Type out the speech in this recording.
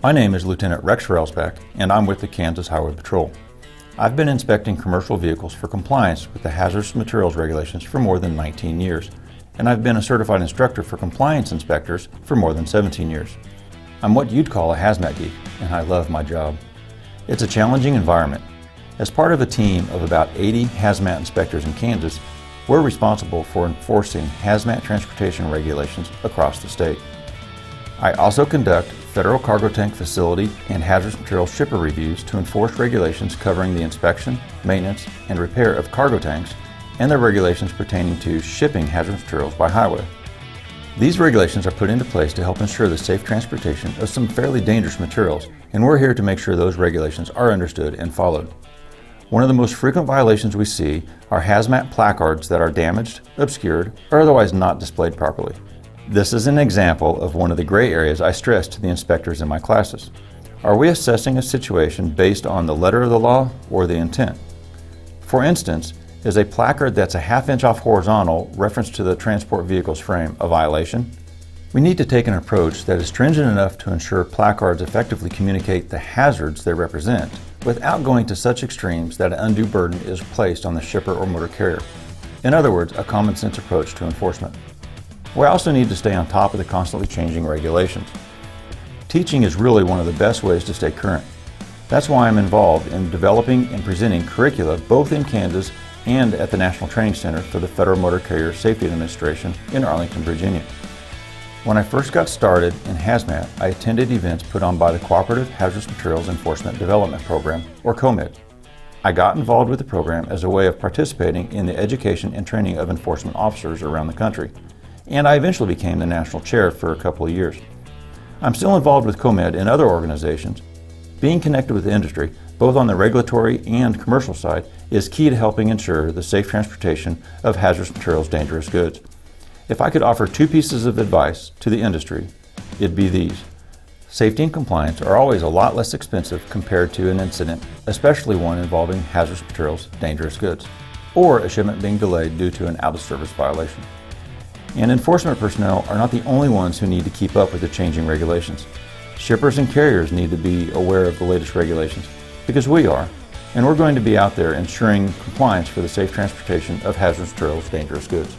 My name is Lieutenant Rex Railsback, and I'm with the Kansas Highway Patrol. I've been inspecting commercial vehicles for compliance with the hazardous materials regulations for more than 19 years, and I've been a certified instructor for compliance inspectors for more than 17 years. I'm what you'd call a hazmat geek, and I love my job. It's a challenging environment. As part of a team of about 80 hazmat inspectors in Kansas, we're responsible for enforcing hazmat transportation regulations across the state. I also conduct federal cargo tank facility and hazardous materials shipper reviews to enforce regulations covering the inspection, maintenance, and repair of cargo tanks and the regulations pertaining to shipping hazardous materials by highway. These regulations are put into place to help ensure the safe transportation of some fairly dangerous materials, and we're here to make sure those regulations are understood and followed. One of the most frequent violations we see are hazmat placards that are damaged, obscured, or otherwise not displayed properly. This is an example of one of the gray areas I stress to the inspectors in my classes. Are we assessing a situation based on the letter of the law or the intent? For instance, is a placard that's a half-inch off horizontal reference to the transport vehicle's frame a violation? We need to take an approach that is stringent enough to ensure placards effectively communicate the hazards they represent without going to such extremes that an undue burden is placed on the shipper or motor carrier. In other words, a common sense approach to enforcement. We also need to stay on top of the constantly changing regulations. Teaching is really one of the best ways to stay current. That's why I'm involved in developing and presenting curricula both in Kansas and at the National Training Center for the Federal Motor Carrier Safety Administration in Arlington, Virginia. When I first got started in hazmat, I attended events put on by the Cooperative Hazardous Materials Enforcement Development Program, or COMED. I got involved with the program as a way of participating in the education and training of enforcement officers around the country, and I eventually became the national chair for a couple of years. I'm still involved with COMED and other organizations. Being connected with the industry, both on the regulatory and commercial side, is key to helping ensure the safe transportation of hazardous materials, dangerous goods. If I could offer two pieces of advice to the industry, it'd be these. Safety and compliance are always a lot less expensive compared to an incident, especially one involving hazardous materials, dangerous goods, or a shipment being delayed due to an out-of-service violation. And enforcement personnel are not the only ones who need to keep up with the changing regulations. Shippers and carriers need to be aware of the latest regulations, because we are, and we're going to be out there ensuring compliance for the safe transportation of hazardous materials, dangerous goods.